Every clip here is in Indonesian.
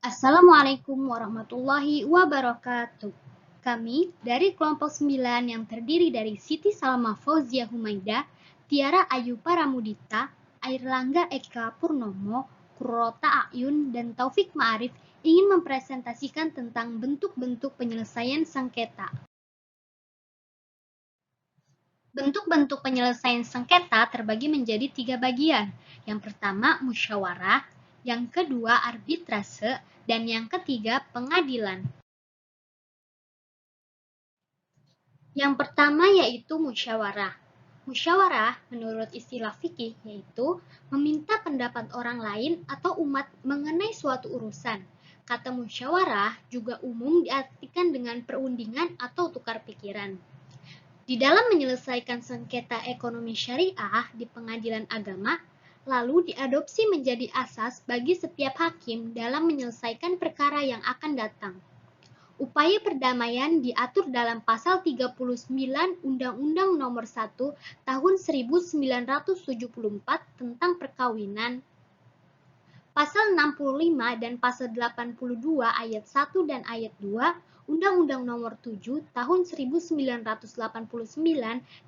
Assalamualaikum warahmatullahi wabarakatuh. Kami dari kelompok 9 yang terdiri dari Siti Salma Fauzia Humaida, Tiara Ayu Paramudita, Airlangga Eka Purnomo, Kurota Ayun, dan Taufik Ma'arif ingin mempresentasikan tentang bentuk-bentuk penyelesaian sengketa. Bentuk-bentuk penyelesaian sengketa terbagi menjadi 3 bagian. Yang pertama, musyawarah, yang kedua, arbitrase, dan yang ketiga, pengadilan. Yang pertama yaitu musyawarah. Musyawarah menurut istilah fikih yaitu meminta pendapat orang lain atau umat mengenai suatu urusan. Kata musyawarah juga umum diartikan dengan perundingan atau tukar pikiran. Di dalam menyelesaikan sengketa ekonomi syariah di pengadilan agama, lalu diadopsi menjadi asas bagi setiap hakim dalam menyelesaikan perkara yang akan datang. Upaya perdamaian diatur dalam Pasal 39 Undang-Undang Nomor 1 Tahun 1974 tentang perkawinan, Pasal 65 dan Pasal 82 Ayat 1 dan Ayat 2 Undang-Undang Nomor 7 Tahun 1989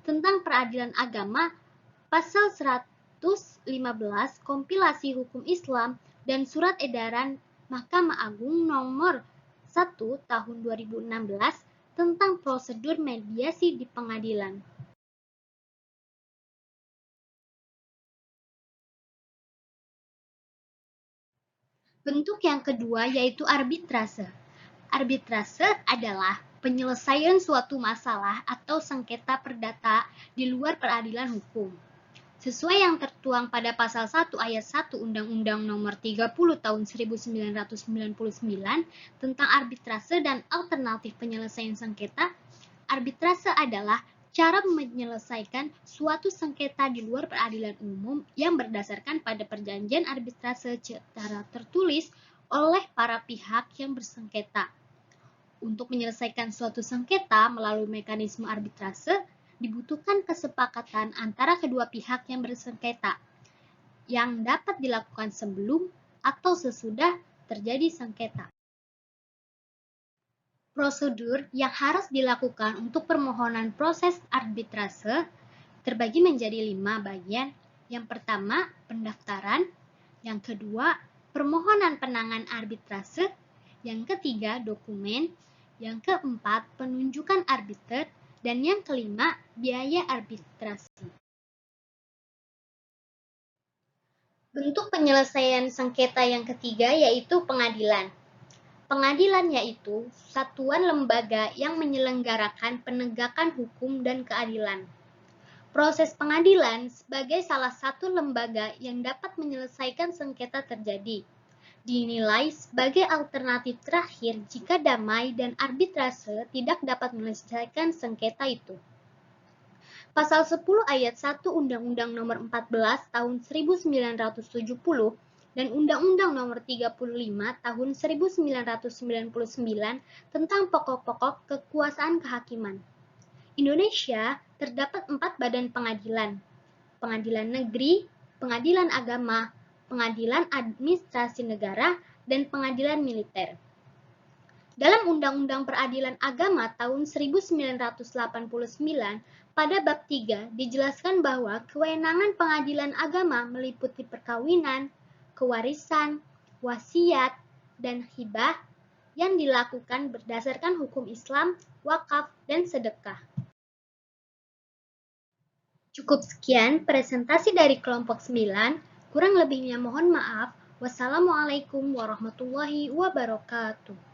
tentang peradilan agama, Pasal 115 Kompilasi Hukum Islam, dan Surat Edaran Mahkamah Agung Nomor 1 Tahun 2016 tentang prosedur mediasi di pengadilan. Bentuk yang kedua yaitu arbitrase. Arbitrase adalah penyelesaian suatu masalah atau sengketa perdata di luar peradilan hukum. Sesuai yang tertuang pada Pasal 1 Ayat 1 Undang-Undang Nomor 30 Tahun 1999 tentang arbitrase dan alternatif penyelesaian sengketa, arbitrase adalah cara menyelesaikan suatu sengketa di luar peradilan umum yang berdasarkan pada perjanjian arbitrase secara tertulis oleh para pihak yang bersengketa. Untuk menyelesaikan suatu sengketa melalui mekanisme arbitrase, dibutuhkan kesepakatan antara kedua pihak yang bersengketa, yang dapat dilakukan sebelum atau sesudah terjadi sengketa. Prosedur yang harus dilakukan untuk permohonan proses arbitrase terbagi menjadi 5 bagian. Yang pertama, pendaftaran. Yang kedua, permohonan penanganan arbitrase. Yang ketiga, dokumen. Yang keempat, penunjukan arbiter. Dan yang kelima, biaya arbitrasi. Bentuk penyelesaian sengketa yang ketiga yaitu pengadilan. Pengadilan yaitu satuan lembaga yang menyelenggarakan penegakan hukum dan keadilan. Proses pengadilan sebagai salah satu lembaga yang dapat menyelesaikan sengketa terjadi, dinilai sebagai alternatif terakhir jika damai dan arbitrase tidak dapat menyelesaikan sengketa itu. Pasal 10 Ayat 1 Undang-Undang Nomor 14 Tahun 1970 dan Undang-Undang Nomor 35 Tahun 1999 tentang pokok-pokok kekuasaan kehakiman. Indonesia terdapat 4 badan pengadilan: Pengadilan Negeri, Pengadilan Agama, Pengadilan Administrasi Negara, dan Pengadilan Militer. Dalam Undang-Undang Peradilan Agama tahun 1989, pada bab 3 dijelaskan bahwa kewenangan pengadilan agama meliputi perkawinan, kewarisan, wasiat, dan hibah yang dilakukan berdasarkan hukum Islam, wakaf, dan sedekah. Cukup sekian presentasi dari kelompok 9, kurang lebihnya mohon maaf. Wassalamualaikum warahmatullahi wabarakatuh.